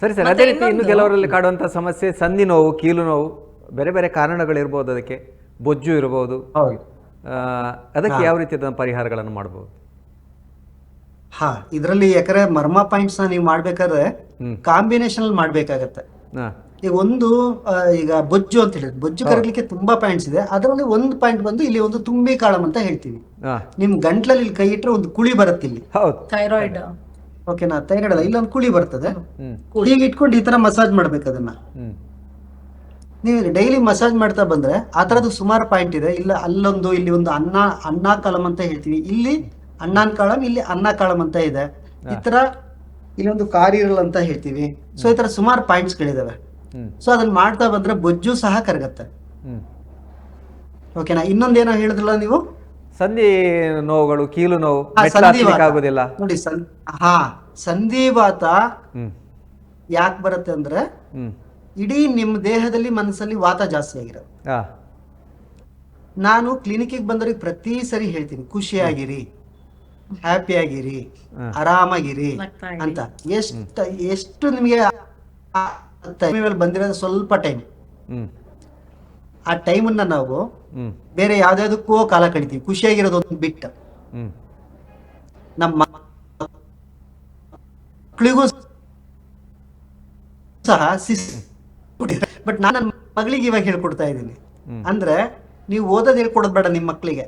ಸರಿ ಸರ್, ಅದೇ ರೀತಿ ಇನ್ನು ಕೆಲವರಲ್ಲಿ ಕಾಡುವಂಥ ಸಮಸ್ಯೆ ಸಂಧಿ ನೋವು, ಕೀಲು ನೋವು, ಬೇರೆ ಬೇರೆ ಕಾರಣಗಳಿರ್ಬೋದು. ಅದಕ್ಕೆ ಬೊಜ್ಜು ಇರ್ಬೋದು. ಅದಕ್ಕೆ ಯಾವ ರೀತಿಯ ಪರಿಹಾರಗಳನ್ನು ಮಾಡ್ಬೋದು? ಇದರಲ್ಲಿ ಯಾಕಂದ್ರೆ ಮರ್ಮ ಪಾಯಿಂಟ್ಸ್ ನೀವು ಮಾಡ್ಬೇಕಾದ್ರೆ ಕಾಂಬಿನೇಷನ್ ಮಾಡ್ಬೇಕಾಗತ್ತೆ. ಈಗ ಒಂದು ಈಗ ಬೊಜ್ಜು ಅಂತ ಹೇಳಿದ್ರೆ ಬೊಜ್ಜು ಕರಗಲಿಕ್ಕೆ ತುಂಬಾ ಪಾಯಿಂಟ್ಸ್ ಇದೆ. ಅದರಲ್ಲಿ ಒಂದು ಪಾಯಿಂಟ್ ಬಂದು ಇಲ್ಲಿ ಒಂದು ತುಂಬಿ ಕಾಳಂ ಅಂತ ಹೇಳ್ತೀವಿ. ನಿಮ್ ಗಂಟ್ಲಲ್ಲಿ ಇಲ್ಲಿ ಕೈ ಇಟ್ಟರೆ ಒಂದು ಕುಳಿ ಬರುತ್ತೆ ಇಲ್ಲಿ. ಥೈರಾಯ್ಡ್. ಓಕೆನಾ? ಥೈರಾಯ್ಡ್ ಅಲ್ಲ, ಇಲ್ಲೊಂದು ಕುಳಿ ಬರ್ತದೆ. ಹೀಗೆ ಇಟ್ಕೊಂಡು ಈ ತರ ಮಸಾಜ್ ಮಾಡ್ಬೇಕು ಅದನ್ನ. ನೀವು ಡೈಲಿ ಮಸಾಜ್ ಮಾಡ್ತಾ ಬಂದ್ರೆ ಆ ತರದ್ದು ಸುಮಾರು ಪಾಯಿಂಟ್ ಇದೆ. ಇಲ್ಲ ಅಲ್ಲೊಂದು, ಇಲ್ಲಿ ಒಂದು ಅನ್ನ ಕಾಳಂ ಅಂತ ಹೇಳ್ತೀವಿ, ಇಲ್ಲಿ ಅಣ್ಣಾನ್ ಕಾಳಂ, ಇಲ್ಲಿ ಅನ್ನ ಕಾಳಂ ಅಂತ ಇದೆ. ಈ ತರ ಇಲ್ಲೊಂದು ಕಾರಿರಲ್ ಅಂತ ಹೇಳ್ತೀವಿ. ಸೊ ಈ ತರ ಸುಮಾರು ಪಾಯಿಂಟ್ಸ್ ಗಳಿದಾವೆ. ಸೊ ಅದನ್ನ ಮಾಡ್ತಾ ಬಂದ್ರೆ ಬೊಜ್ಜು ಸಹ ಕರಗತ್ತೆ. ಓಕೆನಾ? ಇನ್ನೊಂದೇನೋ ಹೇಳಿದ್ರಲ್ಲ ನೀವು, ಸಂಧಿ ನೋವುಗಳು, ಕೀಲು ನೋವು, ಆಗುದಿಲ್ಲ ನೋಡಿ. ಸಂಧಿವಾತ ಯಾಕೆ ಬರುತ್ತೆ ಅಂದ್ರೆ ಇಡೀ ನಿಮ್ಮ ದೇಹದಲ್ಲಿ ಮನಸ್ಸಲ್ಲಿ ವಾತ ಜಾಸ್ತಿ ಆಗಿರೋದು. ನಾನು ಕ್ಲಿನಿಕ್ಗೆ ಬಂದವ್ರಿಗೆ ಪ್ರತಿ ಸರಿ ಹೇಳ್ತೀನಿ, ಖುಷಿಯಾಗಿರಿ, ಹ್ಯಾಪಿ ಆಗಿರಿ, ಆರಾಮಾಗಿರಿ ಅಂತ. ಎಷ್ಟು ನಿಮಗೆ ಬಂದಿರೋದು ಸ್ವಲ್ಪ ಟೈಮ್. ಆ ಟೈಮನ್ನ ನಾವು ಬೇರೆ ಯಾವ್ದಾದಕ್ಕೂ ಕಾಲ ಕಳಿತೀವಿ, ಖುಷಿಯಾಗಿರೋದು ಒಂದು ಬಿಟ್ಟು. ನಮ್ಮ ಮಕ್ಕಳಿಗೂ ಸಹ ಬಟ್ ನಾನು ನನ್ನ ಮಗಳಿಗೆ ಇವಾಗ ಹೇಳ್ಕೊಡ್ತಾ ಇದ್ದೀನಿ. ಅಂದ್ರೆ ನೀವು ಓದೋದು ಹೇಳ್ಕೊಡೋದು ಬೇಡ ನಿಮ್ಮ ಮಕ್ಕಳಿಗೆ.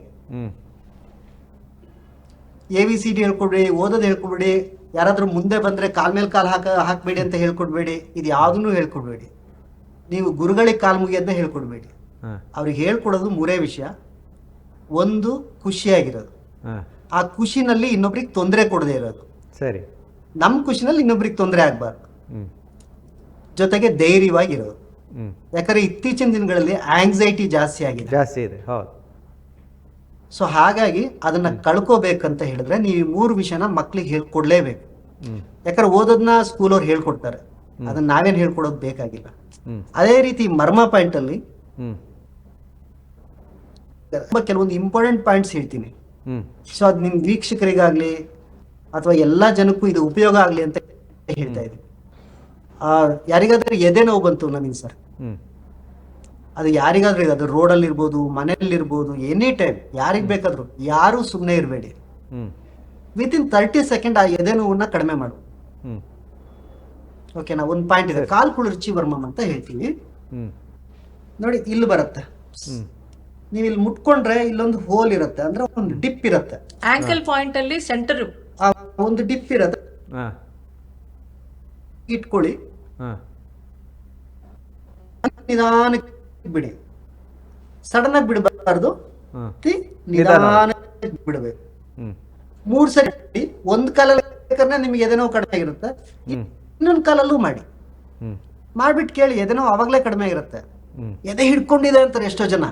ABCD ಹೇಳ್ಕೊಡ್ಬೇಡಿ, ಓದೋದು ಹೇಳ್ಕೊಡ್ಬೇಡಿ, ಯಾರಾದ್ರೂ ಮುಂದೆ ಬಂದ್ರೆ ಕಾಲ್ ಮೇಲೆ ಕಾಲ್ ಹಾಕ್ಬೇಡಿ ಅಂತ ಹೇಳ್ಕೊಡ್ಬೇಡಿ. ಇದು ಯಾವ್ದನ್ನು ಹೇಳ್ಕೊಡ್ಬೇಡಿ. ನೀವು ಗುರುಗಳಿಗೆ ಕಾಲ್ ಮುಗಿಯೋದನ್ನ ಹೇಳ್ಕೊಡ್ಬೇಡಿ. ಅವ್ರಿಗೆ ಹೇಳ್ಕೊಡೋದು ಮೂರೇ ವಿಷಯ. ಒಂದು, ಖುಷಿಯಾಗಿರೋದು. ಆ ಖುಷಿನಲ್ಲಿ ಇನ್ನೊಬ್ರಿಗೆ ತೊಂದರೆ ಕೊಡದೆ ಇರೋದು. ಸರಿ. ನಮ್ ಖುಷಿನಲ್ಲಿ ಇನ್ನೊಬ್ರಿಗೆ ತೊಂದರೆ ಆಗ್ಬಾರ್ದು. ಜೊತೆಗೆ ಧೈರ್ಯವಾಗಿರೋದು. ಯಾಕಂದ್ರೆ ಇತ್ತೀಚಿನ ದಿನಗಳಲ್ಲಿ ಆಂಗ್ಸೈಟಿ ಜಾಸ್ತಿ ಇದೆ. ಸೊ ಹಾಗಾಗಿ ಅದನ್ನ ಕಳ್ಕೋಬೇಕಂತ ಹೇಳಿದ್ರೆ ನೀವು 3 ವಿಷಯನ ಮಕ್ಳಿಗೆ ಹೇಳ್ಕೊಡ್ಲೇಬೇಕು. ಯಾಕಂದ್ರೆ ಓದೋದನ್ನ ಸ್ಕೂಲ್ ಅವ್ರು ಹೇಳ್ಕೊಡ್ತಾರೆ, ಅದನ್ನ ನಾವೇನ್ ಹೇಳ್ಕೊಡೋದು ಬೇಕಾಗಿಲ್ಲ. ಅದೇ ರೀತಿ ಮರ್ಮ ಪಾಯಿಂಟ್ ಅಲ್ಲಿ ಕೆಲವೊಂದು ಇಂಪಾರ್ಟೆಂಟ್ ಪಾಯಿಂಟ್ಸ್ ಹೇಳ್ತೀನಿ. ಸೊ ಅದ್ ನಿಮ್ ವೀಕ್ಷಕರಿಗಾಗ್ಲಿ ಅಥವಾ ಎಲ್ಲಾ ಜನಕ್ಕೂ ಇದು ಉಪಯೋಗ ಆಗ್ಲಿ ಅಂತ ಹೇಳ್ತಾ ಇದ್ದೀನಿ. ಯಾರಿಗಾದ್ರೂ ಎದೆ ನೋವು ಬಂತು ನನಗೆ ಸರ್, ಅದು ಯಾರಿಗಾದ್ರೂ ಅದು ರೋಡಲ್ಲಿ ಇರ್ಬೋದು, ಮನೆಯಲ್ಲಿ ಇರ್ಬೋದು, ಎನಿ ಟೈಮ್ ಯಾರಿಗ್ ಬೇಕಾದ್ರು, ಯಾರು ಸುಮ್ಮನೆ ಇರಬೇಡಿ. ವಿತಿನ್ 30 ಸೆಕೆಂಡ್ ಆ ಎದೆ ನೋವನ್ನ ಕಡಿಮೆ ಮಾಡು. ಓಕೆನಾ? ಒಂದು ಪಾಯಿಂಟ್ ಇದೆ, ಕಾಲ್ ಕುಳಿರ್ಚಿ ವರ್ಮಮ್ ಅಂತ ಹೇಳ್ತೀವಿ ನೋಡಿ. ಇಲ್ಲಿ ಬರುತ್ತೆ, ನೀವು ಇಲ್ಲಿ ಮುಟ್ಕೊಂಡ್ರೆ ಇಲ್ಲೊಂದು ಹೋಲ್ ಇರುತ್ತೆ, ಅಂದ್ರೆ ಒಂದು ಡಿಪ್ ಇರುತ್ತೆ. ಆಂಕಲ್ ಪಾಯಿಂಟ್ ಅಲ್ಲಿ ಸೆಂಟರ್ ಒಂದು ಡಿಪ್ ಇರುತ್ತೆ. ಇಟ್ಕೊಳ್ಳಿ, ನಿಧಾನಕ್ಕೆ ಬಿಡಿ, ಸಡನ್ ಆಗಿ ಬಿಡಬಾರ್ದು, ನಿಧಾನಕ್ಕೆ ಬಿಡಬೇಕು. 3 ಸರಿ. ಒಂದ್ ಕಾಲಲ್ಲಿ ನಿಮ್ಗೆ ಎದೆ ನೋವು ಕಡಿಮೆ ಆಗಿರುತ್ತೆ, ಇನ್ನೊಂದ್ ಕಾಲಲ್ಲೂ ಮಾಡ್ಬಿಟ್ಟು ಕೇಳಿ, ಎದೆ ನೋವು ಅವಾಗ್ಲೇ ಕಡಿಮೆ ಆಗಿರುತ್ತೆ. ಎದೆ ಹಿಡ್ಕೊಂಡಿದೆ ಅಂತಾರೆ ಎಷ್ಟೋ ಜನ.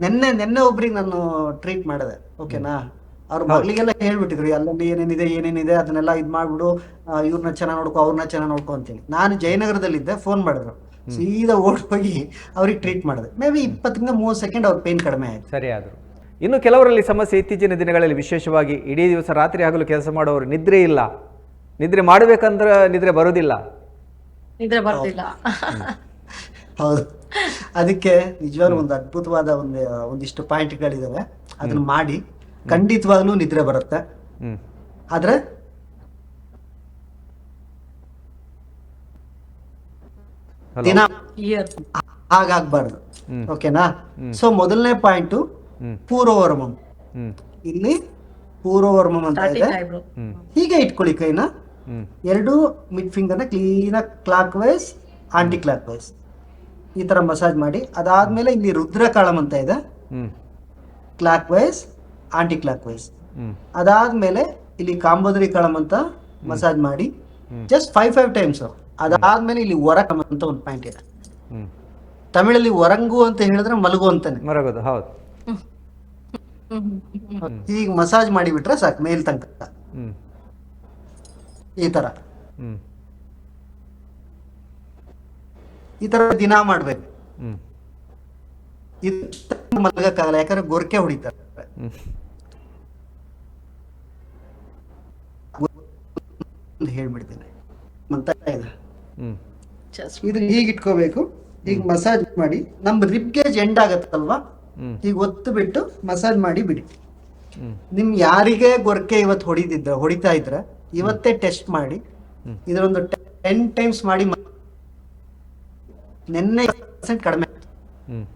ನೆನ್ನೆ ಒಬ್ರಿಗೆ ನಾನು ಟ್ರೀಟ್ ಮಾಡಿದೆ. ಓಕೆನಾ? ಅವ್ರ ಮಗಳಿಗೆಲ್ಲ ಹೇಳ್ಬಿಟ್ಟಿದ್ರು, ಅಲ್ಲಲ್ಲಿ ಏನೇನಿದೆ ಅದನ್ನೆಲ್ಲ ಇದ್ ಮಾಡ್ಬಿಡು, ಇವ್ರನ್ನ ಚೆನ್ನಾಗಿ ನೋಡ್ಕೊ, ಅವ್ರನ್ನ ಚೆನ್ನಾಗಿ ನೋಡ್ಕೊ ಅಂತೇಳಿ. ನಾನು ಜಯನಗರದಲ್ಲಿದ್ದೆ, ಫೋನ್ ಮಾಡಿದ್ರು, ಸೀದಾ ಓಡ್ ಹೋಗಿ ಅವ್ರಿಗೆ ಟ್ರೀಟ್ ಮಾಡಿದೆ. ಮೇ ಬಿ 20-30 ಸೆಕೆಂಡ್ ಅವ್ರ ಪೇನ್ ಕಡಿಮೆ ಆಯ್ತು. ಸರಿ ಆದ್ರು. ಇನ್ನು ಕೆಲವರಲ್ಲಿ ಸಮಸ್ಯೆ, ಇತ್ತೀಚಿನ ದಿನಗಳಲ್ಲಿ ವಿಶೇಷವಾಗಿ ಇಡೀ ದಿವಸ ರಾತ್ರಿ ಹಗಲು ಕೆಲಸ ಮಾಡೋರು, ನಿದ್ರೆ ಇಲ್ಲ, ನಿದ್ರೆ ಮಾಡ್ಬೇಕಂದ್ರೆ ನಿದ್ರೆ ಬರೋದಿಲ್ಲ. ಹೌದು. ಅದಕ್ಕೆ ನಿಜವಾಗ್ಲೂ ಒಂದು ಅದ್ಭುತವಾದ ಒಂದಿಷ್ಟು ಪಾಯಿಂಟ್ಗಳಿದಾವೆ. ಅದನ್ನ ಮಾಡಿ ಖಂಡಿತವಾಗ್ಲೂ ನಿದ್ರೆ ಬರುತ್ತೆ. ಆದ್ರೆ ದಿನ ಹಾಗಾಗ್ಬಾರ್ದು. ಓಕೆನಾ? ಸೊ ಮೊದಲನೇ ಪಾಯಿಂಟ್ ಪೂರ್ವವರ್ಮಂ. ಇಲ್ಲಿ ಪೂರ್ವವರ್ಮಂ ಅಂತ ಇದೆ. ಹೀಗೆ ಇಟ್ಕೊಳ್ಳಿ ಕೈನ, 2 ಮಿಡ್ ಫಿಂಗರ್ನ ಕ್ಲೀನ್ ಆಗಿ clockwise, anticlockwise ಈ ತರ ಮಸಾಜ್ ಮಾಡಿ. ಅದಾದ್ಮೇಲೆ ಇಲ್ಲಿ ರುದ್ರಕಾಳಂ ಅಂತ ಇದೆ, clockwise, anticlockwise. ಅದಾದ್ಮೇಲೆ ಇಲ್ಲಿ ಕಾಂಬೋದರಿ ಕಾಳಂ ಅಂತ ಮಸಾಜ್ ಮಾಡಿ ಜಸ್ಟ್ 5 ಟೈಮ್ಸ್. ಅದಾದ್ಮೇಲೆ ಇಲ್ಲಿ ವರಕಂ ಅಂತ ಒಂದು ಪಾಯಿಂಟ್ ಇದೆ. ತಮಿಳಲ್ಲಿ ವರಂಗು ಅಂತ ಹೇಳಿದ್ರೆ ಮಲಗು ಅಂತಾನೆ. ಈಗ ಮಸಾಜ್ ಮಾಡಿಬಿಟ್ರೆ ಸಾಕು ಮೇಲ್ ತನಕ. ಈ ತರ ದಿನ ಮಾಡ್ಬೇಕು. ಇದು ಮಲಗಕ್ಕಾಗಲ್ಲ, ಯಾಕಂದ್ರೆ ಗೊರಕೆ ಹೊಡಿತಾರೆ. ಹೇಳ್ಬಿಡ್ತೀನಿ ಅಂತ ಇದೆ. ಹ್ಮ್ Just ಇದನ್ನ ಹೀಗೆ ಇಟ್ಕೋಬೇಕು. ಈಗ ಮಸಾಜ್ ಮಾಡಿ ನಮ್ಮ ರಿಬ್ ಗೇಜ್ ಎಂಡ್ ಆಗತ್ತಲ್ವಾ, ಹ್ಮ್ ಈಗ ಒತ್ತು ಬಿಟ್ಟು ಮಸಾಜ್ ಮಾಡಿ ಬಿಡಿ. ಹ್ಮ್ ನಿಮ್ ಯಾರಿಗೆ ಗೊರಕೆ ಇವತ್ತು ಹೊಡಿತಾ ಇದ್ರೆ ಇವತ್ತೇ ಟೆಸ್ಟ್ ಮಾಡಿ ಇದರೊಂದು 10 ಟೈಮ್ಸ್ ಮಾಡಿ. ನೆನ್ನೆ ಕಡಿಮೆ. ಹ್ಮ್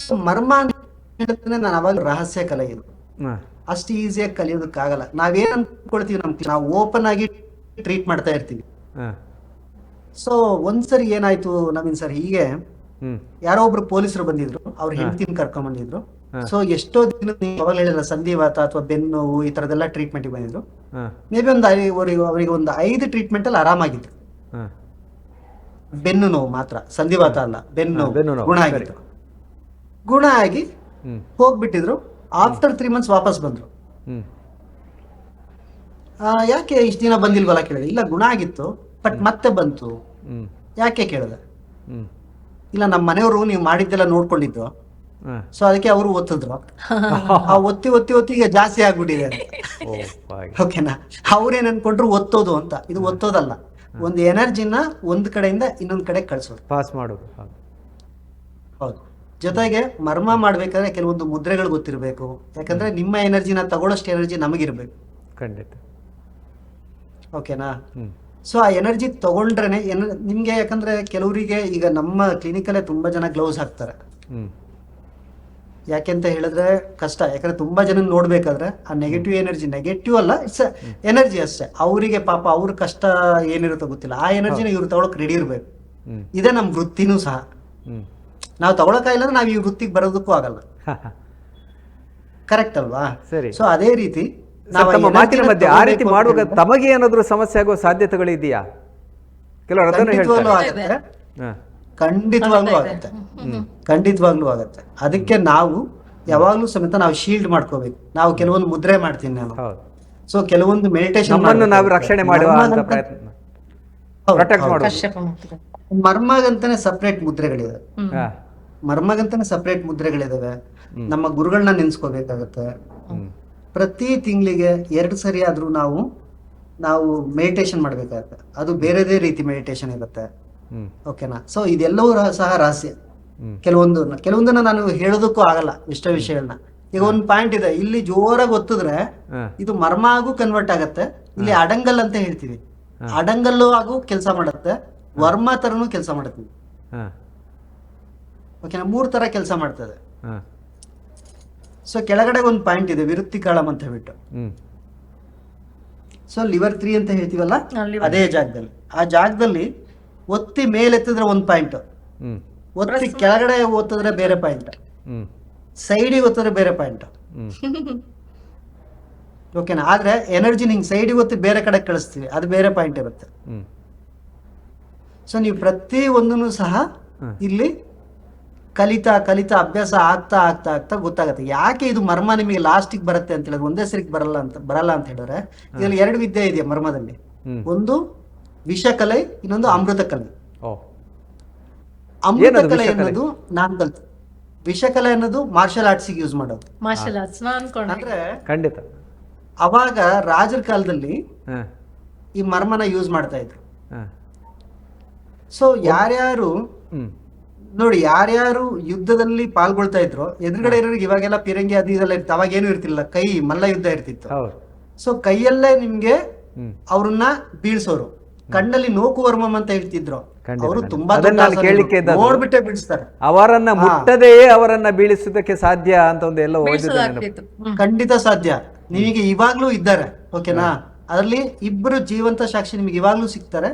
ಸೊ ಮರ್ಮ ಅಂತ ಹೇಳಿದ್ರೆ ನಾನು ಅವಾಗ ರಹಸ್ಯ ಕಲೆ ಇದು ಹಾಂ ಅಷ್ಟು ಈಸಿಯಾಗಿ ಕಲಿಯೋದಕ್ಕಾಗಲ್ಲ. ನಾವೇನ್ ಅನ್ಕೊಳ್ತೀವಿ, ನಾವು ಓಪನ್ ಆಗಿ ಟ್ರೀಟ್ ಮಾಡ್ತಾ ಇರ್ತೀವಿ. ಹಾಂ ಸೊ ಒಂದ್ಸರಿ ಏನಾಯ್ತು ನವೀನ್ ಸರ್, ಹೀಗೆ ಹ್ಮ್ ಯಾರೋ ಒಬ್ರು ಪೊಲೀಸರು ಬಂದಿದ್ರು, ಅವ್ರ ಹೆಂಡತಿನ ಕರ್ಕೊಂಡ್ ಬಂದಿದ್ರು. ಹಾ. ಸೊ ಎಷ್ಟೋ ದಿನ ಯಾವಾಗ ಹೇಳಿಲ್ಲ ಸಂಧಿವಾತ ಅಥವಾ ಬೆನ್ನು ನೋವು ಈ ತರದೆಲ್ಲ ಟ್ರೀಟ್ಮೆಂಟ್ ಬಂದಿದ್ರು. ಹಾಂ ಮೇ ಬಿ ಅವರಿಗೆ ಒಂದು 5 ಟ್ರೀಟ್ಮೆಂಟ್ ಅಲ್ಲಿ ಆರಾಮಾಗಿತ್ತು. ಹಾಂ ಬೆನ್ನು ನೋವು ಮಾತ್ರ, ಸಂಧಿವಾತ ಅಲ್ಲ, ಬೆನ್ನು ಬೆನ್ನು ನೋವು ನೋವು, ಗುಣ ಸರಿ. ಆಗಿತ್ತು. ಗುಣ ಆಗಿ ಹ್ಮ್ ಹೋಗ್ಬಿಟ್ಟಿದ್ರು. ಆಫ್ಟರ್ 3 ಮಂತ್ಸ್ ವಾಪಸ್ ಬಂದ್ರು. ಹ್ಮ್ ಯಾಕೆ ಇಷ್ಟು ದಿನ ಬಂದಿಲ್ವಲ್ಲ ಕೇಳಿದೆ. ಇಲ್ಲ, ಗುಣ ಆಗಿತ್ತು ಬಟ್ ಮತ್ತೆ ಬಂತು. ಹ್ಮ್ ಯಾಕೆ ಕೇಳಿದೆ. ಹ್ಮ್ ಇಲ್ಲ, ನಮ್ಮ ಮನೆಯವರು ನೀವು ಮಾಡಿದ್ದೆಲ್ಲ ನೋಡ್ಕೊಂಡಿದ್ದು, ಹಾಂ ಸೊ ಅದಕ್ಕೆ ಅವರು ಒತ್ತಿದ್ರು. ಆ ಒತ್ತಿ ಒತ್ತಿ ಒತ್ತಿ ಈಗ ಜಾಸ್ತಿ ಆಗ್ಬಿಟ್ಟಿದೆ ಅಂತ. ಓ ಹಾಗೆ ಓಕೆನಾ. ಅವ್ರೇನ್ ಅನ್ಕೊಂಡ್ರು ಒತ್ತೋದು ಅಂತ. ಇದು ಒತ್ತೋದಲ್ಲ, ಒಂದು ಎನರ್ಜಿನ ಒಂದ್ ಕಡೆಯಿಂದ ಇನ್ನೊಂದ್ ಕಡೆ ಕಳ್ಸೋದು. ಪಾಸ್ ಮಾಡೋದು ಹಾಗೆ. ಹೌದು. ಜೊತೆಗೆ ಮರ್ಮ ಮಾಡ್ಬೇಕಾದ್ರೆ ಕೆಲವೊಂದು ಮುದ್ರೆಗಳು ಗೊತ್ತಿರಬೇಕು. ಯಾಕಂದ್ರೆ ನಿಮ್ಮ ಎನರ್ಜಿನ ತಗೊಳ್ಳೋಷ್ಟು ಎನರ್ಜಿ ನಮಗಿರ್ಬೇಕು. ಖಂಡಿತ. ಓಕೆನಾ. ಹ್ಮ್ ಸೊ ಆ ಎನರ್ಜಿ ತಗೊಂಡ್ರೇನೆ ನಿಮ್ಗೆ, ಯಾಕಂದ್ರೆ ಕೆಲವರಿಗೆ ಈಗ ನಮ್ಮ ಕ್ಲಿನಿಕಲ್ಲೇ ತುಂಬಾ ಜನ ಗ್ಲೌಸ್ ಹಾಕ್ತಾರೆ. ಹ್ಮ್ ಯಾಕೆಂತ ಹೇಳಿದ್ರೆ ಕಷ್ಟ. ಯಾಕಂದ್ರೆ ತುಂಬಾ ಜನ ನೋಡ್ಬೇಕಾದ್ರೆ ಆ ನೆಗೆಟಿವ್ ಎನರ್ಜಿ, ನೆಗೆಟಿವ್ ಅಲ್ಲ, ಇಟ್ಸ್ ಎನರ್ಜಿ ಅಷ್ಟೇ. ಅವರಿಗೆ ಪಾಪ ಅವ್ರ ಕಷ್ಟ ಏನಿರುತ್ತೋ ಗೊತ್ತಿಲ್ಲ, ಆ ಎನರ್ಜಿನ ಇವ್ರು ತಗೊಳಕ್ ರೆಡಿ ಇರ್ಬೇಕು. ಹ್ಮ್ ಇದೇ ನಮ್ ವೃತ್ತಿನೂ ಸಹ. ಹ್ಮ್ ನಾವು ತಗೊಳಕಾಗಿಲ್ಲ ಅಂದ್ರೆ ನಾವ್ ಈ ವೃತ್ತಿಗೆ ಬರೋದಕ್ಕೂ ಆಗಲ್ಲ. ಕರೆಕ್ಟ್ ಅಲ್ವಾ. ಸರಿ. ಸೊ ಅದೇ ರೀತಿ ಸರ್, ತಮ್ಮ ಮಾತಿನ ಮಧ್ಯೆ ಆ ರೀತಿ ಮಾಡುವಾಗ ತಮಗೆ ಏನಾದ್ರೂ ಸಮಸ್ಯೆ ಆಗೋ ಸಾಧ್ಯತೆಗಳು ಇದೆಯಾ? ಕೆಲವರು ಅದನ್ನು ಖಂಡಿತವಾಗ್ಲೂ ಹೇಳ್ತಾರೆ. ಆಗತ್ತೆ. ಹಾಂ ಖಂಡಿತವಾಗ್ಲೂ ಆಗತ್ತೆ. ಖಂಡಿತವಾಗ್ಲೂ ಆಗತ್ತೆ. ಅದಕ್ಕೆ ನಾವು ಯಾವಾಗ್ಲೂ ಸಮೇತ ನಾವು ಶೀಲ್ಡ್ ಮಾಡ್ಕೋಬೇಕು. ನಾವು ಕೆಲವೊಂದು ಮುದ್ರೆ ಮಾಡ್ತೀನಿ ನಾನು. ಹೌದು. ಸೊ ಕೆಲವೊಂದು ಮೆಡಿಟೇಷನ್ ನಮ್ಮನ್ನು ನಾವು ರಕ್ಷಣೆ ಮಾಡುವ ಅಂತ ಪ್ರಯತ್ನ, ಪ್ರೊಟೆಕ್ಟ್ ಮಾಡುವ. ಕಶ್ಯಪ ಮುದ್ರೆ. ಮರ್ಮಗಂತಾನೆ ಸಪ್ರೇಟ್ ಮುದ್ರೆಗಳಿದೆ. ಹಾಂ ಮರ್ಮಗಂತಾನೆ ಸಪ್ರೇಟ್ ಮುದ್ರೆಗಳಿದಾವೆ. ನಮ್ಮ ಗುರುಗಳನ್ನ ನೆನ್ಸ್ಕೋಬೇಕಾಗತ್ತೆ. ಹ್ಮ್ ಪ್ರತಿ ತಿಂಗಳಿಗೆ 2 ಸರಿ ಆದ್ರೂ ನಾವು ಮೆಡಿಟೇಷನ್ ಮಾಡ್ಬೇಕಾಗತ್ತೆ. ಅದು ಬೇರೆದೇ ರೀತಿ ಮೆಡಿಟೇಷನ್ ಇರುತ್ತೆ. ಹ್ಮ್ ಓಕೆನಾ. ಸೊ ಇದೆಲ್ಲವೂ ಸಹ ರಹಸ್ಯ. ಹ್ಮ್ ಕೆಲವೊಂದನ್ನ ನಾನು ಹೇಳೋದಕ್ಕೂ ಆಗಲ್ಲ, ಎಷ್ಟೋ ವಿಷಯಗಳನ್ನ. ಈಗ ಒಂದು ಪಾಯಿಂಟ್ ಇದೆ, ಇಲ್ಲಿ ಜೋರಾಗಿ ಒತ್ತಿದ್ರೆ ಹಾಂ ಇದು ಮರ್ಮ ಆಗು ಕನ್ವರ್ಟ್ ಆಗತ್ತೆ. ಇಲ್ಲಿ ಅಡಂಗಲ್ ಅಂತ ಹೇಳ್ತೀವಿ, ಅಡಂಗಲ್ಲು ಆಗು ಕೆಲಸ ಮಾಡುತ್ತೆ, ವರ್ಮ ತರನು ಕೆಲಸ ಮಾಡುತ್ತೆ. ಹಾಂ ಓಕೆನಾ. 3 ತರ ಕೆಲಸ ಮಾಡ್ತದೆ. ಹಾಂ ಸೊ ಕೆಳಗಡೆ ಒಂದು ಪಾಯಿಂಟ್ ಇದೆ, ವಿರುತ್ತಿ ಕಾಳಂ ಅಂತ ಹೇಳ್ಬಿಟ್ಟು. ಹ್ಮ್ ಸೊ ಲಿವರ್ 3 ಅಂತ ಹೇಳ್ತೀವಲ್ಲ, liver. ಅದೇ ಜಾಗದಲ್ಲಿ, ಆ ಜಾಗದಲ್ಲಿ ಒತ್ತಿ ಮೇಲೆತ್ತಿದ್ರೆ ಒಂದು ಪಾಯಿಂಟ್, ಹ್ಮ್ ಒತ್ತಿ ಕೆಳಗಡೆ ಒತ್ತಿದ್ರೆ ಬೇರೆ ಪಾಯಿಂಟ್, ಹ್ಮ್ ಸೈಡಿಗೆ ಒತ್ತಿದ್ರೆ ಬೇರೆ ಪಾಯಿಂಟ್. ಹ್ಮ್ ಓಕೆನಾ. ಆದ್ರೆ ಎನರ್ಜಿ ನಿಂಗೆ ಸೈಡಿಗೆ ಒತ್ತಿ ಬೇರೆ ಕಡೆ ಕಳಿಸ್ತೀವಿ, ಅದು ಬೇರೆ ಪಾಯಿಂಟ್ ಇರುತ್ತೆ. ಹ್ಮ್ ಸೊ ನೀವು ಪ್ರತಿ ಒಂದನ್ನು ಸಹ ಇಲ್ಲಿ ಕಲಿತಾ ಕಲಿತಾ ಅಭ್ಯಾಸ ಆಗ್ತಾ ಆಗ್ತಾ ಆಗ್ತಾ ಗೊತ್ತಾಗುತ್ತೆ. ಯಾಕೆ ಇದು ಮರ್ಮ ನಿಮಗೆ ಲಾಸ್ಟಿಗೆ ಬರುತ್ತೆ ಅಂತ ಹೇಳಿದ್ರೆ, ಒಂದೇ ಸರಿಗೆ ಬರಲ್ಲ ಅಂತ ಹೇಳಿದ್ರೆ, ಇದರಲ್ಲಿ 2 ವಿದ್ಯೆ ಇದೆಯಾ ಮರ್ಮದಲ್ಲಿ. ಒಂದು ವಿಷಕಲೆ, ಇನ್ನೊಂದು ಅಮೃತ ಕಲೆ. ಓ ಅಮೃತ ಕಲೆ ಅನ್ನೋದು ನಾನ್ ಕಲ್ತು. ವಿಷಕಲೆ ಅನ್ನೋದು ಮಾರ್ಷಲ್ ಆರ್ಟ್ಸ್ ಯೂಸ್ ಮಾಡೋದು. ಮಾರ್ಷಲ್ ಆರ್ಟ್ಸ್ ನಾ ಅನ್ಕೊಂಡೆ. ಅಂದ್ರೆ ಖಂಡಿತ. ಅವಾಗ ರಾಜರ ಕಾಲದಲ್ಲಿ ಹಾಂ ಈ ಮರ್ಮನ ಯೂಸ್ ಮಾಡ್ತಾ ಇದ್ರು. ಹಾಂ ಸೊ ಯಾರ್ಯಾರು ಹ್ಮ್ ನೋಡಿ, ಯಾರ್ಯಾರು ಯುದ್ಧದಲ್ಲಿ ಪಾಲ್ಗೊಳ್ತಾ ಇದ್ರು, ಎದುರುಗಡೆ ಇರೋರಿಗೆ ಇವಾಗೆಲ್ಲ ಪಿರಂಗಿ ಅದು ಇದೆಲ್ಲ ಇರ್ತಿತ್ತು, ಅವಾಗ ಏನು ಇರ್ತಿಲ್ಲ, ಕೈ ಮಲ್ಲ ಯುದ್ಧ ಇರ್ತಿತ್ತು. ಹೌದು. ಸೊ ಕೈಯಲ್ಲೇ ನಿಮ್ಗೆ ಹ್ಮ್ ಅವ್ರನ್ನ ಬೀಳ್ಸೋರು. ಕಣ್ಣಲ್ಲಿ ನೋಕು ವರ್ಮಂ ಅಂತ ಹೇಳ್ತಿದ್ರು. ಖಂಡಿತ, ಅವರು ಖಂಡಿತ. ತುಂಬಾ ಅದನ್ನ ನಾನು ಕೇಳಲಿಕ್ಕೆ ಇದ್ದದ್ದು. ನೋಡ್ಬಿಟ್ಟೆ ಬೀಳಿಸ್ತಾರೆ. ಅವರನ್ನ ಮುಟ್ಟದೆಯೇ ಅವರನ್ನ ಬೀಳಿಸುವುದಕ್ಕೆ ಸಾಧ್ಯ ಅಂತ ಒಂದು ಎಲ್ಲ ಓದಿದ್ದೇನೆ. ಬೀಳ್ಸೋದಾಗ್ತಿತ್ತು. ಖಂಡಿತ ಸಾಧ್ಯ. ನಿಮಗೆ ಇವಾಗ್ಲೂ ಇದ್ದಾರೆ. ಓಕೆನಾ. ಅದರಲ್ಲಿ 2 ಜೀವಂತ ಸಾಕ್ಷಿ ನಿಮ್ಗೆ ಇವಾಗ್ಲೂ ಸಿಗ್ತಾರೆ.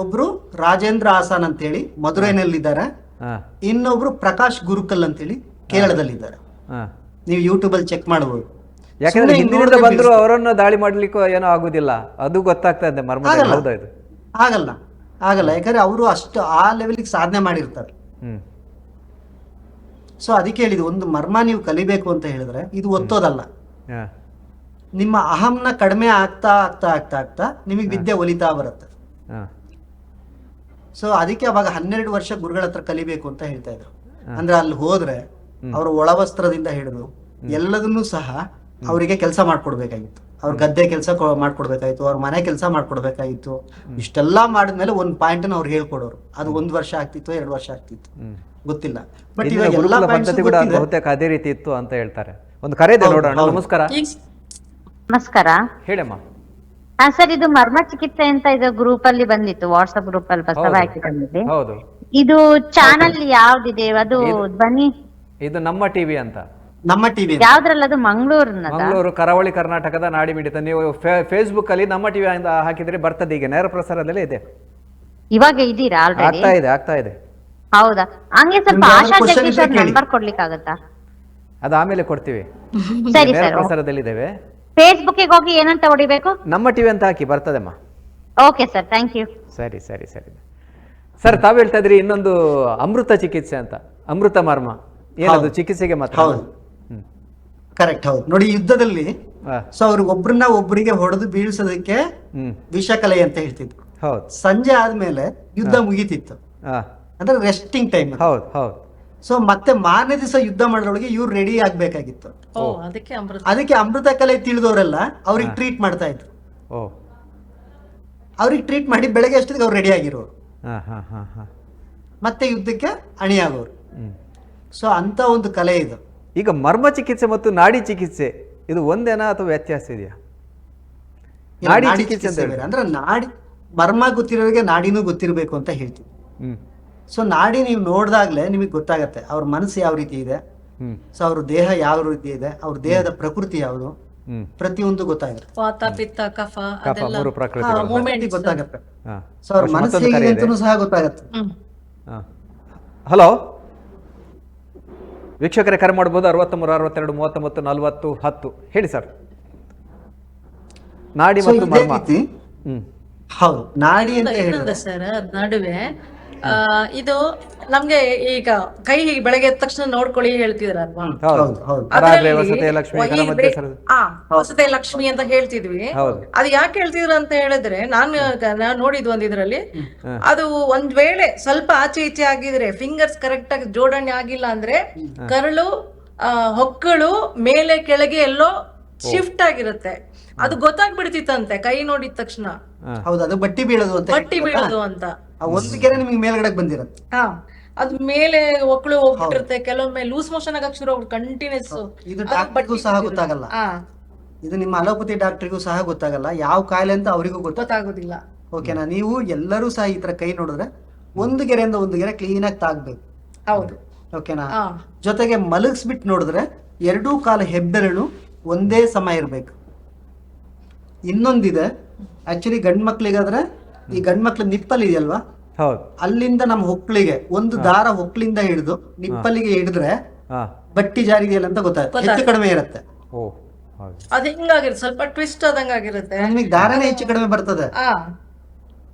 ಒಬ್ರು ರಾಜೇಂದ್ರ ಆಸಾನ್ ಅಂತ ಹೇಳಿ ಮಧುರೈನಲ್ಲಿದ್ದಾರೆ, ಹಾಂ ಇನ್ನೊಬ್ರು ಪ್ರಕಾಶ್ ಗುರುಕಲ್ ಅಂತೇಳಿ ಕೇರಳದಲ್ಲಿದ್ದಾರೆ. ಹಾಂ ನೀವು ಯೂಟ್ಯೂಬ್ ಅಲ್ಲಿ ಚೆಕ್ ಮಾಡಬಹುದು. ಯಾಕಂದ್ರೆ ಹಿಂದಿನಿಂದ ಬಂದ್ರು ಅವರನ್ನು ದಾಳಿ ಮಾಡ್ಲಿಕ್ಕೂ ಏನೋ ಆಗುದಿಲ್ಲ, ಅದು ಗೊತ್ತಾಗ್ತಾ ಇದೆ ಮರ್ಮ. ಹೌದಾ ಇದು? ಆಗಲ್ಲ ಆಗಲ್ಲ, ಯಾಕಂದ್ರೆ ಅವರು ಅಷ್ಟು ಆ ಲೆವೆಲ್ಗೆ ಸಾಧನೆ ಮಾಡಿರ್ತಾರೆ. ಹ್ಮ್ ಸೊ ಅದಕ್ಕೆ ಹೇಳಿದ್ದು, ಒಂದು ಮರ್ಮ ನೀವು ಕಲಿಬೇಕು ಅಂತ ಹೇಳಿದ್ರೆ ಇದು ಒತ್ತೋದಲ್ಲ. ಹಾಂ ನಿಮ್ಮ ಅಹಂನ ಕಡಿಮೆ ಆಗ್ತಾ ಆಗ್ತಾ ಆಗ್ತಾ ಆಗ್ತಾ ನಿಮಗೆ ವಿದ್ಯೆ ಒಲಿತಾ ಬರುತ್ತೆ. ಹಾಂ ಸೊ ಅದಕ್ಕೆ ಅವಾಗ 12 ವರ್ಷ ಗುರುಗಳ ಹತ್ರ ಕಲಿಬೇಕು ಅಂತ ಹೇಳ್ತಾ ಇದ್ರು. ಅಂದ್ರೆ ಅಲ್ಲಿ ಹೋದ್ರೆ ಅವರ ಒಳವಸ್ತ್ರದಿಂದ ಹಿಡಿದು ಎಲ್ಲದನ್ನೂ ಸಹ ಅವರಿಗೆ ಕೆಲಸ ಮಾಡ್ಕೊಡ್ಬೇಕಾಗಿತ್ತು. ಅವ್ರ ಗದ್ದೆ ಕೆಲಸ ಮಾಡ್ಕೊಡ್ಬೇಕಾಯ್ತು, ಅವ್ರ ಮನೆ ಕೆಲಸ ಮಾಡ್ಕೊಡ್ಬೇಕಾಗಿತ್ತು. ಇಷ್ಟೆಲ್ಲಾ ಮಾಡಿದ್ಮೇಲೆ ಒಂದ್ ಪಾಯಿಂಟ್ ಅವ್ರು ಹೇಳ್ಕೊಡೋರು. ಅದು 1 ವರ್ಷ ಆಗ್ತಿತ್ತು, 2 ವರ್ಷ ಆಗ್ತಿತ್ತು, ಗೊತ್ತಿಲ್ಲ. ಬಟ್ ಇಂದಿನ ಇವಾಗ ಎಲ್ಲಾ ಗುರುಕುಲ ಪದ್ಧತಿ ಕೂಡ ಬಹುತೇಕ ಅದೇ ರೀತಿ ಇತ್ತು ಅಂತ ಹೇಳ್ತಾರೆ. ಒಂದು ಕರೆ ಇದೆ ನೋಡೋಣ. ನಮಸ್ಕಾರ. ನಮಸ್ಕಾರ. ಹೇಳಮ್ಮ. ಸರ್, ಇದು ಮರ್ಮ ಚಿಕಿತ್ಸೆ ಅಂತ ಇದು ಗ್ರೂಪ್ ಅಲ್ಲಿ ಬಂದಿತ್ತು, ವಾಟ್ಸ್ಆಪ್ ಗ್ರೂಪ್ ಅಲ್ಲಿ ಬಸವ ಹಾಕಿಕೊಂಡಿದೆ. ಹೌದು. ಇದು ಚಾನಲ್ ಯಾವ್ದಿದೆ? ಅದು ಧ್ವನಿ ಇದು ನಮ್ಮ ಟಿವಿ ಅಂತ. ನಮ್ಮ ಟಿವಿ ಯಾವ್ದ್ರಲ್ಲ? ಅದು ಮಂಗಳೂರು ಕರಾವಳಿ ಕರ್ನಾಟಕದ ನಾಡಿ ಮಿಡಿತ. ನೀವು ಫೇಸ್ಬುಕ್ ಅಲ್ಲಿ ನಮ್ಮ ಟಿವಿ ಅಂತ ಹಾಕಿದ್ರೆ ಬರ್ತದೆ. ಈಗ ನೇರ ಪ್ರಸಾರದಲ್ಲೇ ಇದೆ. ಇವಾಗ ಇದೀರಾ ಆಲ್ರೆಡಿ? ಆಗ್ತಾ ಇದೆ. ಹೌದಾ? ಹಂಗೆ ಸ್ವಲ್ಪ ಆಶಾ ಜಗದೀಶ್ ಅವ್ರ ನಂಬರ್ ಕೊಡ್ಲಿಕ್ಕಾಗತ್ತಾ? ಅದು ಆಮೇಲೆ ಕೊಡ್ತೀವಿ. ಸರಿ ನೇರ ಸರ್. ಪ್ರಸಾರದಲ್ಲಿ ಇದ್ದೇವೆ. ಫೇಸ್ಬುಕ್ ಹೋಗಿ ಏನಂತ ಹೊಡಿಬೇಕು? ನಮ್ಮ ಟಿವಿ ಅಂತ ಹಾಕಿ ಬರ್ತದಮ್ಮ. Okay sir, thank you. ಸರಿ. ಸರ್, ತಾವು ಹೇಳ್ತಾ ಇದ್ರಿ ಇನ್ನೊಂದು ಅಮೃತ ಚಿಕಿತ್ಸೆ ಅಂತ. ಅಮೃತ ಮರ್ಮ ಏನದು? ಚಿಕಿತ್ಸೆಗೆ ಮಾತ್ರ? ಹೌದು, ಕರೆಕ್ಟ್. ಹೌದು ನೋಡಿ, ಯುದ್ಧದಲ್ಲಿ ಸೊ ಅವ್ರಿಗೆ ಒಬ್ಬರಿಗೆ ಹೊಡೆದು ಬೀಳ್ಸೋದಕ್ಕೆ ವಿಷಕಲೆ ಅಂತ ಹೇಳ್ತಿದ್ರು. ಹೌದು. ಸಂಜೆ ಆದ್ಮೇಲೆ ಯುದ್ಧ ಮುಗೀತಿತ್ತು, ಅಂದ್ರೆ ರೆಸ್ಟಿಂಗ್ ಟೈಮ್. ಹೌದು. ಸೊ ಮತ್ತೆ ಮಾರನೇ ದಿವಸ ಯುದ್ಧ ಮಾಡೋಳಗೆ ಇವ್ರು ರೆಡಿ ಆಗ್ಬೇಕಾಗಿತ್ತು. ಅದಕ್ಕೆ ಅಮೃತ ಕಲೆ ತಿಳಿದವರೆಲ್ಲ ಅವ್ರಿಗೆ ಟ್ರೀಟ್ ಮಾಡ್ತಾ ಇದ್ರು. ಅವ್ರಿಗೆ ಟ್ರೀಟ್ ಮಾಡಿ ಬೆಳಗ್ಗೆ ಅಷ್ಟೊತ್ತಿಗೆ ಅವ್ರು ರೆಡಿ ಆಗಿರೋರು, ಮತ್ತೆ ಯುದ್ಧಕ್ಕೆ ಅಣಿಯಾಗೋರು. ಸೊ ಅಂತ ಒಂದು ಕಲೆ ಇದು. ಈಗ ಮರ್ಮ ಚಿಕಿತ್ಸೆ ಮತ್ತು ನಾಡಿ ಚಿಕಿತ್ಸೆ ಇದು ಒಂದೇನಾ ಅಥವಾ ವ್ಯತ್ಯಾಸ ಇದೆಯಾ? ನಾಡಿ ಚಿಕಿತ್ಸೆ ಅಂದ್ರೆ ನಾಡಿ ಮರ್ಮ ಗೊತ್ತಿರೋರಿಗೆ ನಾಡಿನೂ ಗೊತ್ತಿರಬೇಕು ಅಂತ ಹೇಳ್ತೀವಿ. ಸೊ ನಾಡಿ ನೀವು ನೋಡ್ದಾಗ್ಲೇ ನಿಮಗೆ ಗೊತ್ತಾಗತ್ತೆ ಅವ್ರ ಮನಸ್ಸು ಯಾವ ರೀತಿ ಇದೆ, ಸೊ ಅವ್ರ ದೇಹ ಯಾವ ರೀತಿ ಇದೆ, ಅವ್ರ ದೇಹದ ಪ್ರಕೃತಿ ಯಾವುದು, ಪ್ರತಿಯೊಂದು ಗೊತ್ತಾಗುತ್ತೆ. ವಾತ ಪಿತ್ತ ಕಫ ಗೊತ್ತಾಗತ್ತೆ. ಸೊ ಅವ್ರ ಮನಸ್ಸು ಹೇಗಿದೆ ಅಂತನೂ ಸಹ ಗೊತ್ತಾಗತ್ತೆ. ಹಲೋ ವೀಕ್ಷಕರೇ, ಕರೆ ಮಾಡಬಹುದು 63 62 39 40 10. ಹೇಳಿ ಸರ್. ನಾಡಿ ಮತ್ತು ಮರ್ಮ. ಹೌದು, ನಾಡಿ ಅಂತ ಹೇಳಿದ್ರೆ ಸರ್ ನಡುವೆ ಇದು ನಮ್ಗೆ ಈಗ ಕೈ ಬೆಳಗ್ಗೆ ಎದ್ದ ತಕ್ಷಣ ನೋಡ್ಕೊಳ್ಳಿ ಹೇಳ್ತಿದ್ರಲ್ವಾ? ವಸತೆ ಲಕ್ಷ್ಮಿ ಅಂತ ಹೇಳ್ತಿದ್ವಿ. ಅದು ಯಾಕೆ ಹೇಳ್ತಿದ್ರು ಅಂತ ಹೇಳಿದ್ರೆ, ನಾನು ನೋಡಿದ್ ಒಂದಿದ್ರಲ್ಲಿ, ಅದು ಒಂದ್ ವೇಳೆ ಸ್ವಲ್ಪ ಆಚೆ ಈಚೆ ಆಗಿದ್ರೆ, ಫಿಂಗರ್ಸ್ ಕರೆಕ್ಟ್ ಆಗಿ ಜೋಡಣೆ ಆಗಿಲ್ಲ ಅಂದ್ರೆ ಕರಳು ಹೊಕ್ಕಳು ಮೇಲೆ ಕೆಳಗೆ ಎಲ್ಲೋ ಶಿಫ್ಟ್ ಆಗಿರುತ್ತೆ. ಅದು ಗೊತ್ತಾಗ್ಬಿಡ್ತಿತ್ತಂತೆ ಕೈ ನೋಡಿದ ತಕ್ಷಣ. ಹೌದು, ಅದು ಬಟ್ಟಿ ಬೀಳೋದು ಅಂತ. ಒಂದು ಕೆರೆ ನಿಮಗೆ ಮೇಲ್ಗಡೆ ಬಂದಿರುತ್ತೆ. ಅದು ಮೇಲೆ ಒಕ್ಕಳು ಹೋಗ್ಬಿಟ್ಟಿರುತ್ತೆ. ಕೆಲವೊಮ್ಮೆ ಲೂಸ್ ಮೋಷನ್ ಆಗಕ್ ಶುರು ಆಗ್ಬಿಟ್ಟು ಕಂಟಿನ್ಯೂಸ್. ಇದು ಡಾಕ್ಟರ್ಗೂ ಸಹ ಗೊತ್ತಾಗಲ್ಲ. ಇದು ನಿಮ್ಮ ಅಲೋಪತಿ ಡಾಕ್ಟರ್ಗೂ ಸಹ ಗೊತ್ತಾಗಲ್ಲ ಯಾವ ಕಾಯಿಲೆ ಅಂತ ಅವರಿಗೂ ಗೊತ್ತಾಗೋದಿಲ್ಲ. ಓಕೆನಾ? ನೀವು ಎಲ್ಲರೂ ಸಹ ಈ ತರ ಕೈ ನೋಡಿದ್ರೆ ಒಂದು ಗೆರೆಯಿಂದ ಒಂದು ಗೆರೆ ಕ್ಲೀನ್ ಆಗಿ ತಾಗ್ಬೇಕು. ಹೌದು, ಓಕೆನಾ? ಜೊತೆಗೆ ಮಲಗಿಸ್ಬಿಟ್ಟು ನೋಡಿದ್ರೆ 2 ಕಾಲ ಹೆಬ್ಬೆರಳು ಒಂದೇ ಸಮ ಇರ್ಬೇಕು. ಇನ್ನೊಂದಿದೆ, ಆಕ್ಚುಲಿ ಗಂಡ್ ಮಕ್ಳಿಗಾದ್ರೆ ಈ ಗಂಡ್ ಮಕ್ಳ ನಿಪ್ಪಲ್ ಇದೆಯಲ್ವಾ, ಅಲ್ಲಿಂದ ನಮ್ಮ ಹೊಕ್ಳಿಗೆ ಒಂದು ದಾರ ಹೊಕ್ಳಿಂದ ಹಿಡಿದು ನಿಪ್ಪಲಿಗೆ ಹಿಡಿದ್ರೆ ಬಟ್ಟಿ ಜಾರಿದೆಯಲ್ಲ ಅಂತ ಗೊತ್ತಾಗುತ್ತೆ. ಹೆಚ್ಚು ಕಡಿಮೆ ಇರುತ್ತೆ. ಅದು ಹಿಂಗಾಗಿರುತ್ತೆ, ಸ್ವಲ್ಪ ಟ್ವಿಸ್ಟ್ ಆದಂಗಾಗಿರುತ್ತೆ. ನಿಮಗೆ ದಾರನೇ ಹೆಚ್ಚು ಕಡಿಮೆ ಬರ್ತದೆ.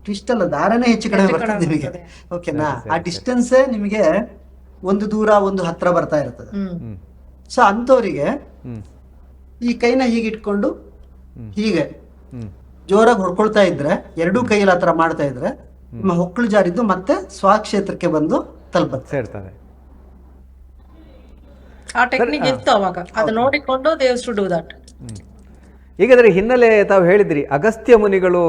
ಟ್ವಿಸ್ಟ್ ಅಲ್ಲ, ದಾರನೇ ಹೆಚ್ಚು ಕಡಿಮೆ ಬರ್ತದೆ ನಿಮಗೆ. ಓಕೆನಾ? ಆ ಡಿಸ್ಟೆನ್ಸ್ ನಿಮಗೆ ಒಂದು ದೂರ ಒಂದು ಹತ್ರ ಬರ್ತಾ ಇರ್ತದೆ. ಸೊ ಅಂತವರಿಗೆ ಈ ಕೈನ ಹೀಗೆ ಇಟ್ಕೊಂಡು ಹೀಗೆ ಜೋರಾಗಿ ಹೊಡ್ಕೊಳ್ತಾ ಇದ್ರೆ, 2 ಕೈಯಲ್ಲಿ ಆತರ ಮಾಡ್ತಾ ಇದ್ರೆ ನಿಮ್ಮ ಹೊಕ್ಕಳು ಜಾರಿದ್ದು ಮತ್ತೆ ಸ್ವಕ್ಷೇತ್ರಕ್ಕೆ ಬಂದು ತಲುಪುತ್ತೆ. ಆ ಟೆಕ್ನಿಕ್ ಇತ್ತು ಅವಾಗ, ಅದು ನೋಡಿಕೊಂಡು they used to do that. ಈಗ ಅದರ ಹಿನ್ನೆಲೆ ತಾವು ಹೇಳಿದ್ರಿ ಅಗಸ್ತ್ಯ ಮುನಿಗಳು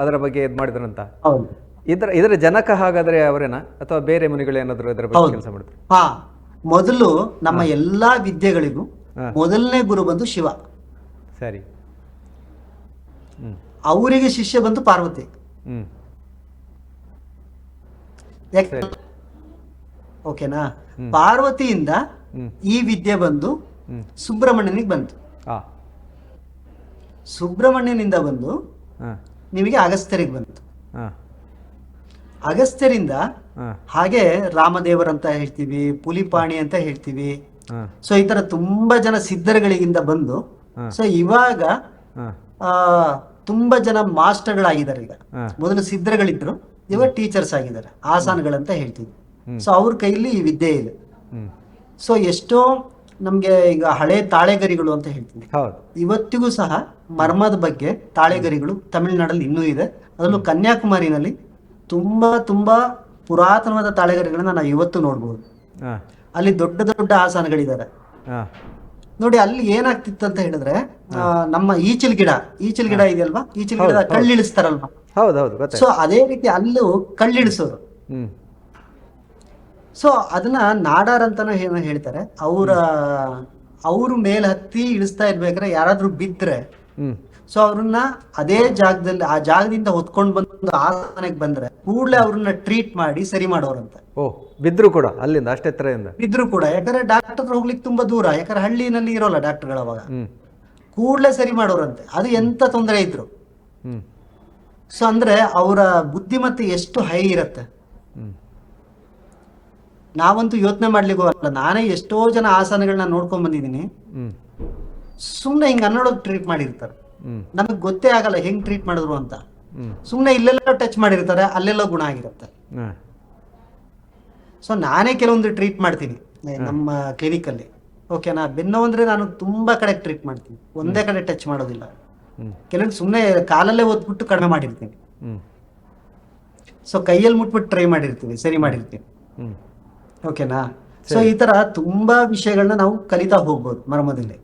ಅದರ ಬಗ್ಗೆ ಇದು ಮಾಡಿದ್ರಂತ. ಹೌದು. ಇದರ ಜನಕ ಹಾಗಾದ್ರೆ ಅವರೇನಾ ಅಥವಾ ಬೇರೆ ಮುನಿಗಳು ಏನಾದ್ರು ಇದರ ಬಗ್ಗೆ ಕೆಲಸ ಮಾಡಿದ್ರು? ಮೊದಲು ನಮ್ಮ ಎಲ್ಲಾ ವಿದ್ಯೆಗಳಿಗೂ ಮೊದಲನೇ ಗುರು ಬಂದು ಶಿವ. ಸರಿ. ಅವರಿಗೆ ಶಿಷ್ಯ ಬಂದು ಪಾರ್ವತಿ. ಓಕೆನಾ? ಪಾರ್ವತಿಯಿಂದ ಈ ವಿದ್ಯೆ ಬಂದು ಸುಬ್ರಹ್ಮಣ್ಯನಿಗೆ ಬಂತು. ಸುಬ್ರಹ್ಮಣ್ಯನಿಂದ ಬಂದು ನಿಮಗೆ ಅಗಸ್ತ್ಯರಿಗೆ ಬಂತು. ಅಗಸ್ತ್ಯರಿಂದ ಹಾಗೆ ರಾಮದೇವರಂತ ಹೇಳ್ತೀವಿ, ಪುಲಿಪಾಣಿ ಅಂತ ಹೇಳ್ತೀವಿ. ಸೊ ಈ ತರ ತುಂಬಾ ಜನ ಸಿದ್ಧರುಗಳಿಗಿಂದ ಬಂದು, ಸೊ ಇವಾಗ ತುಂಬಾ ಜನ ಮಾಸ್ಟರ್ಗಳಾಗಿದ್ದಾರೆ. ಈಗ ಮೊದಲು ಸಿದ್ಧರುಗಳಿದ್ರು, ಇವಾಗ ಟೀಚರ್ಸ್ ಆಗಿದ್ದಾರೆ, ಆಸಾನ್ಗಳಂತ ಹೇಳ್ತೀವಿ. ಸೊ ಅವ್ರ ಕೈಲಿ ಈ ವಿದ್ಯೆ ಇದೆ. ಸೊ ಎಷ್ಟೋ ನಮ್ಗೆ ಈಗ ಹಳೆ ತಾಳೆಗರಿಗಳು ಅಂತ ಹೇಳ್ತೀವಿ, ಇವತ್ತಿಗೂ ಸಹ ಮರ್ಮದ ಬಗ್ಗೆ ತಾಳೆಗರಿಗಳು ತಮಿಳುನಾಡಲ್ಲಿ ಇನ್ನೂ ಇದೆ. ಅದರಲ್ಲೂ ಕನ್ಯಾಕುಮಾರಿನಲ್ಲಿ ತುಂಬಾ ತುಂಬಾ ಪುರಾತನವಾದ ತಾಳೆಗರಿಗಳನ್ನ ನಾವು ಇವತ್ತು ನೋಡ್ಬೋದು. ಅಲ್ಲಿ ದೊಡ್ಡ ದೊಡ್ಡ ಆಸಾನಗಳಿದ್ದಾರೆ. ನೋಡಿ ಅಲ್ಲಿ ಏನಾಗ್ತಿತ್ತು ಅಂತ ಹೇಳಿದ್ರೆ ನಮ್ಮ ಈಚಲ್ ಗಿಡ ಇದೆಯಲ್ವಾ, ಈಚಲ್ ಗಿಡದ ಕಳ್ಳಿಳಿಸ್ತಾರಲ್ವಾ, ಹೌದೌದು ಗೊತ್ತಾಯ್ತು. ಸೊ ಅದೇ ರೀತಿ ಅಲ್ಲೂ ಕಳ್ಳಿಳಿಸೋರು. ಹ್ಮ್ ಸೊ ಅದನ್ನ ನಾಡಾರ್ ಅಂತಾನು ಹೇಳ್ತಾರೆ. ಅವ್ರ ಮೇಲೆ ಹತ್ತಿ ಇಳಿಸ್ತಾ ಇರ್ಬೇಕಾದ್ರೆ ಯಾರಾದ್ರೂ ಬಿದ್ರೆ ಹ್ಮ್ ಸೊ ಅವ್ರನ್ನ ಅದೇ ಜಾಗದಲ್ಲಿ ಆ ಜಾಗದಿಂದ ಹೊತ್ಕೊಂಡ್ ಬಂದು ಆ ಮನೆಗೆ ಬಂದ್ರೆ ಕೂಡಲೇ ಅವ್ರನ್ನ ಟ್ರೀಟ್ ಮಾಡಿ ಸರಿ ಮಾಡೋರಂತೆ. ಓ, ಬಿದ್ರು ಕೂಡ ಅಲ್ಲಿಂದ ಅಷ್ಟೇ ಎತ್ತರದಿಂದ ಬಿದ್ರು ಕೂಡ, ಯಾಕಂದ್ರೆ ಡಾಕ್ಟರ್ ಹೋಗ್ಲಿಕ್ಕೆ ತುಂಬಾ ದೂರ, ಯಾಕಂದ್ರೆ ಹಳ್ಳಿನಲ್ಲಿ ಇರೋಲ್ಲ ಡಾಕ್ಟರ್ಗಳು ಅವಾಗ, ಹ್ಮ್ ಕೂಡಲೇ ಸರಿ ಮಾಡೋರಂತೆ, ಅದು ಎಂತ ತೊಂದರೆ ಇದ್ರು. ಹ್ಮ್ ಸೊ ಅಂದ್ರೆ ಅವರ ಬುದ್ಧಿಮತ್ತೆ ಎಷ್ಟು ಹೈ ಇರತ್ತೆ. ಹ್ಮ್ ನಾವಂತೂ ಯೋಚನೆ ಮಾಡ್ಲಿಕ್ಕೆ ಹೋಗಲ್ಲ. ನಾನೇ ಎಷ್ಟೋ ಜನ ಆಸನಗಳನ್ನ ನೋಡ್ಕೊಂಡ್ ಬಂದಿದ್ದೀನಿ, ಹ್ಮ್ ಸುಮ್ನೆ ಹಿಂಗ್ ಅನ್ನೋಳಗ್ ಟ್ರೀಟ್ ಮಾಡಿರ್ತಾರೆ, ಹ್ಮ್ ನಮಗ್ ಗೊತ್ತೇ ಆಗಲ್ಲ ಹೆಂಗ್ ಟ್ರೀಟ್ ಮಾಡಿದ್ರು ಅಂತ. ಹ್ಮ್ ಸುಮ್ನೆ ಇಲ್ಲೆಲ್ಲ ಟಚ್ ಮಾಡಿರ್ತಾರೆ, ಅಲ್ಲೆಲ್ಲ ಗುಣ ಆಗಿರುತ್ತೆ. ಹ್ಮ್ ಸೊ ನಾನೇ ಕೆಲವೊಂದು ಟ್ರೀಟ್ ಮಾಡ್ತೀನಿ ನಮ್ಮ ಕ್ಲಿನಿಕ್ ಅಲ್ಲಿ, ಓಕೆನಾ. ಬೆನ್ನು ಅಂದ್ರೆ ನಾನು ತುಂಬಾ ಕಡೆ ಟ್ರೀಟ್ ಮಾಡ್ತೀನಿ, ಒಂದೇ ಕಡೆ ಟಚ್ ಮಾಡೋದಿಲ್ಲ. ಕೆಲವೊಂದು ಸುಮ್ಮನೆ ಕಾಲಲ್ಲೇ ಓದ್ಬಿಟ್ಟು ಕಡಿಮೆ ಮಾಡಿರ್ತೀನಿ, ಹ್ಮ್ ಸೊ ಕೈಯಲ್ಲಿ ಮುಟ್ಬಿಟ್ಟು ಟ್ರೈ ಮಾಡಿರ್ತೀವಿ, ಸರಿ ಮಾಡಿರ್ತೀವಿ, ಹ್ಮ್ ಓಕೆನಾ. ಸೊ ಈ ತರ ತುಂಬಾ ವಿಷಯಗಳನ್ನ ನಾವು ಕಲಿತಾ ಹೋಗ್ಬೋದು ಮರ್ಮದಲ್ಲಿ.